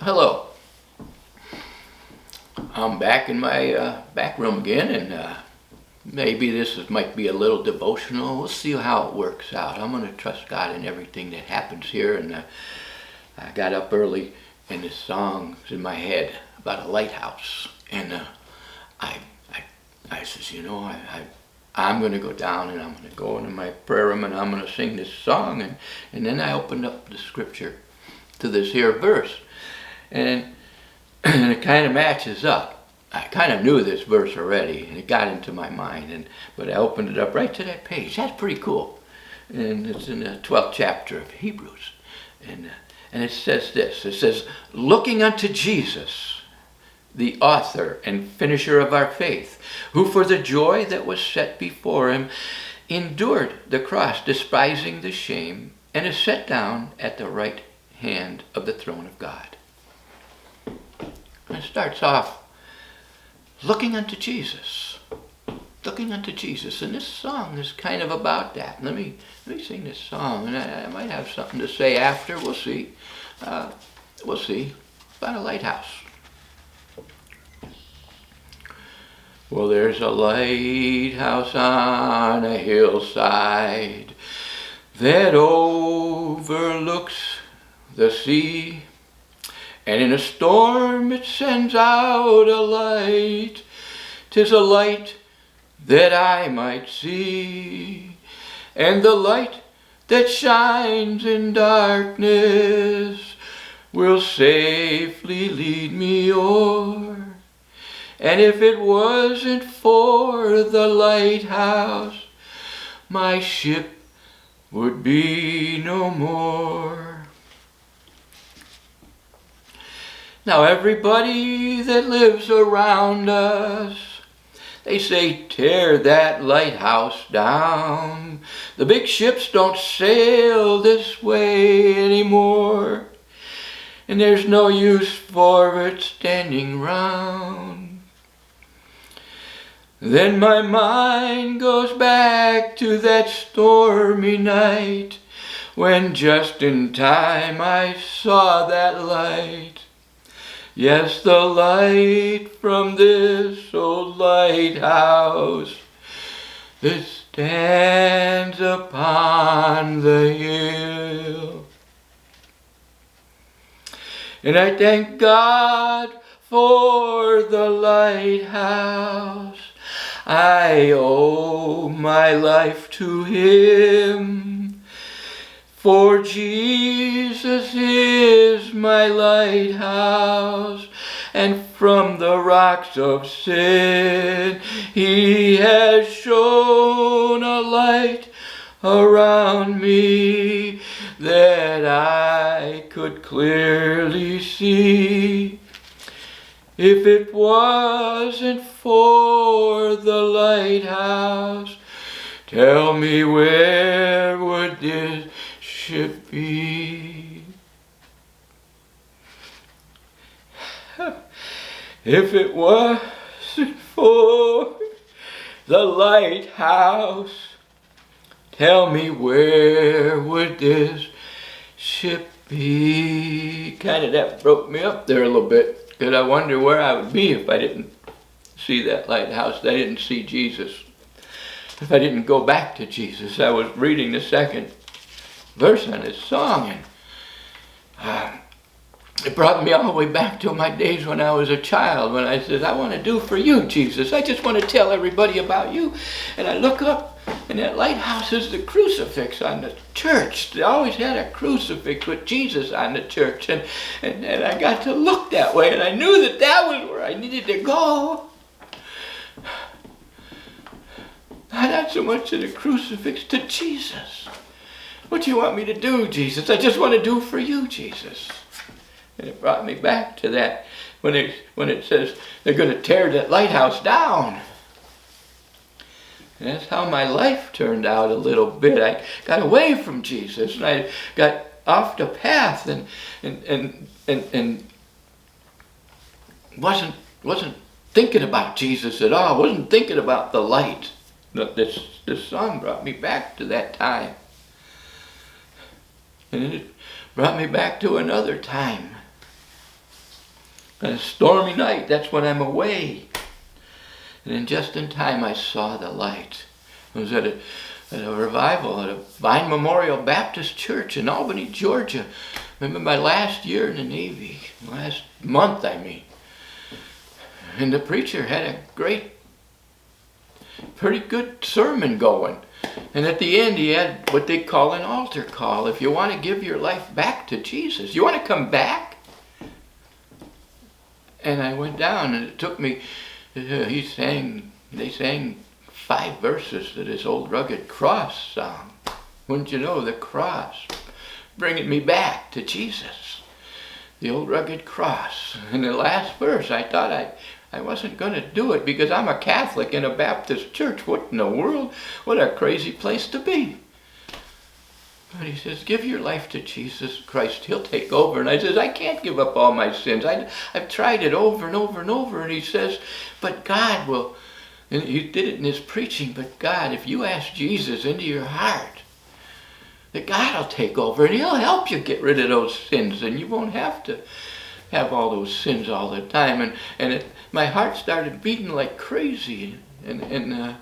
Hello. I'm back in my back room again, and maybe might be a little devotional. We'll see how it works out. I'm going to trust God in everything that happens here, and I got up early, and this song's in my head about a lighthouse, and I, I, I says, I'm going to go down, and I'm going to go into my prayer room, and I'm going to sing this song, and then I opened up the scripture to this here verse. And it kind of matches up. I kind of knew this verse already, and it got into my mind. But I opened it up right to that page. That's pretty cool. And it's in the 12th chapter of Hebrews. And it says this. It says, "Looking unto Jesus, the author and finisher of our faith, who for the joy that was set before him endured the cross, despising the shame, and is set down at the right hand of the throne of God." It starts off looking unto Jesus, looking unto Jesus, and this song is kind of about that. Let me sing this song, and I might have something to say after. We'll see. We'll see about a lighthouse. Well, there's a lighthouse on a hillside that overlooks the sea. And in a storm it sends out a light. 'Tis a light that I might see. And the light that shines in darkness will safely lead me o'er. And if it wasn't for the lighthouse, my ship would be no more. Now everybody that lives around us, they say, tear that lighthouse down. The big ships don't sail this way anymore, and there's no use for it standing round. Then my mind goes back to that stormy night, when just in time I saw that light. Yes, the light from this old lighthouse that stands upon the hill. And I thank God for the lighthouse. I owe my life to Him. For Jesus is my lighthouse, and from the rocks of sin He has shone a light around me that I could clearly see. If it wasn't for the lighthouse, tell me, where would this ship be? If it wasn't for the lighthouse, tell me, where would this ship be? Kind of that broke me up there a little bit, because I wonder where I would be if I didn't see that lighthouse, if I didn't see Jesus, if I didn't go back to Jesus. I was reading the second verse on this song, and it brought me all the way back to my days when I was a child, when I said, I want to do for you, Jesus. I just want to tell everybody about you. And I look up, and that lighthouse is the crucifix on the church. They always had a crucifix with Jesus on the church, and I got to look that way, and I knew that that was where I needed to go. Not so much to the crucifix, to Jesus. What do you want me to do, Jesus? I just want to do for you, Jesus. And it brought me back to that when it says they're going to tear that lighthouse down. And that's how my life turned out a little bit. I got away from Jesus, and I got off the path, and wasn't thinking about Jesus at all. Wasn't thinking about the light. This song brought me back to that time. And it brought me back to another time On a stormy night, that's when I'm away. And then just in time I saw the light. I was at a revival at a Vine Memorial Baptist Church in Albany, Georgia. Remember my last year in the Navy, last month I mean. And the preacher had a pretty good sermon going. And at the end he had what they call an altar call. If you want to give your life back to Jesus, you want to come back? And I went down and it took me, they sang 5 verses to this old rugged cross song. Wouldn't you know, the cross, bringing me back to Jesus. The old rugged cross. And the last verse, I thought I wasn't going to do it because I'm a Catholic in a Baptist church. What in the world? What a crazy place to be. But he says, give your life to Jesus Christ. He'll take over. And I says, I can't give up all my sins. I've tried it over and over and over. And he says, but God will. And he did it in his preaching. But God, if you ask Jesus into your heart, that God will take over. And he'll help you get rid of those sins. And you won't have to have all those sins all the time. And my heart started beating like crazy. And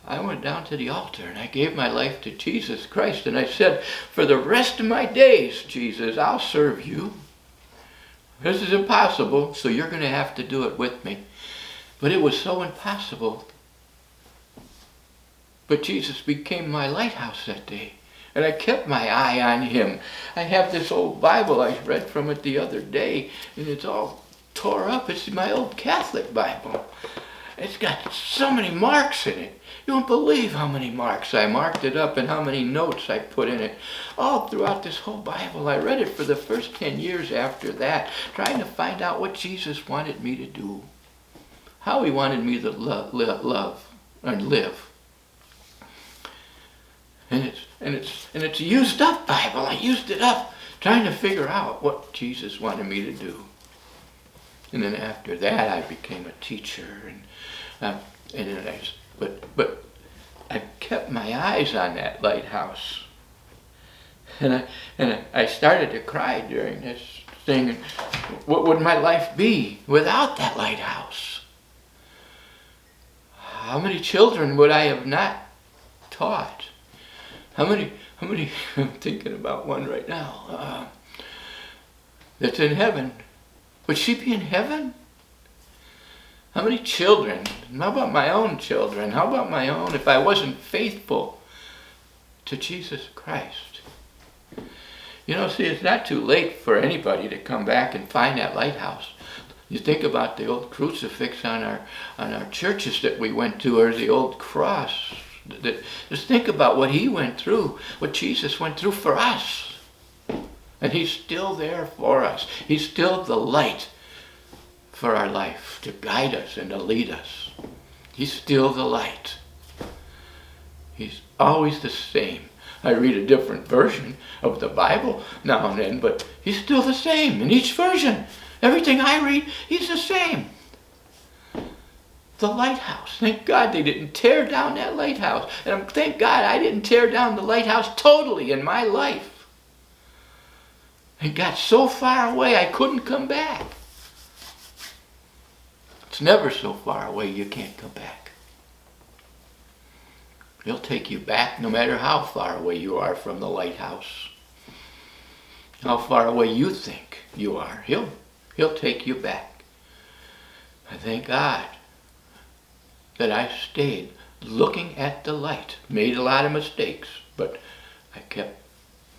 I went down to the altar and I gave my life to Jesus Christ. And I said, for the rest of my days, Jesus, I'll serve you. This is impossible, so you're going to have to do it with me. But it was so impossible. But Jesus became my lighthouse that day. And I kept my eye on him. I have this old Bible I read from it the other day. And it's all tore up. It's my old Catholic Bible. It's got so many marks in it. You won't believe how many marks I marked it up and how many notes I put in it. All throughout this whole Bible. I read it for the first 10 years after that, trying to find out what Jesus wanted me to do. How he wanted me to love and live. And it's a used up Bible. I used it up trying to figure out what Jesus wanted me to do. And then after that I became a teacher but I kept my eyes on that lighthouse. And I started to cry during this thing. What would my life be without that lighthouse? How many children would I have not taught? How many, I'm thinking about one right now, that's in heaven. Would she be in heaven? How many children? How about my own children? How about my own if I wasn't faithful to Jesus Christ? You know, see, it's not too late for anybody to come back and find that lighthouse. You think about the old crucifix on our churches that we went to, or the old cross. Just think about what he went through, what Jesus went through for us. And he's still there for us. He's still the light for our life, to guide us and to lead us. He's still the light. He's always the same. I read a different version of the Bible now and then, but he's still the same in each version. Everything I read, he's the same. The lighthouse. Thank God they didn't tear down that lighthouse. And thank God I didn't tear down the lighthouse totally in my life. It got so far away I couldn't come back. It's never so far away you can't come back. He'll take you back no matter how far away you are from the lighthouse. How far away you think you are. He'll take you back. I thank God that I stayed looking at the light. Made a lot of mistakes, but I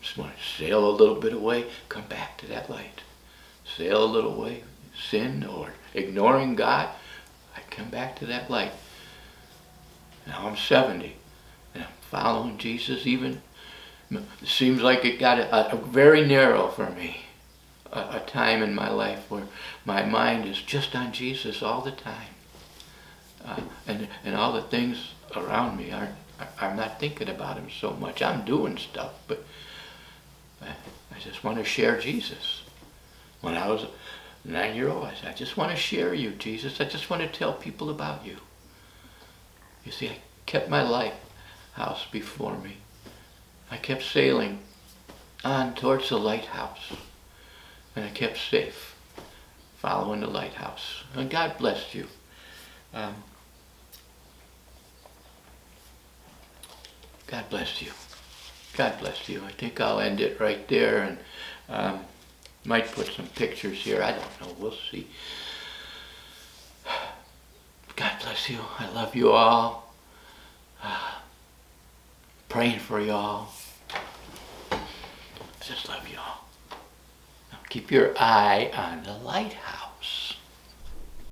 just want to sail a little bit away, come back to that light. Sail a little way, sin or ignoring God, I come back to that light. Now I'm 70, and I'm following Jesus even. It seems like it got a very narrow for me. A time in my life where my mind is just on Jesus all the time. And all the things around me I'm not thinking about him so much. I'm doing stuff, but I just want to share Jesus. When I was 9-year-old, I said, I just want to share you, Jesus. I just want to tell people about you. You see, I kept my lighthouse before me. I kept sailing on towards the lighthouse. And I kept safe following the Lighthouse. And God bless you. God bless you. God bless you. I think I'll end it right there, and might put some pictures here. I don't know. We'll see. God bless you. I love you all. Praying for you all. Just love you all. Now keep your eye on the lighthouse.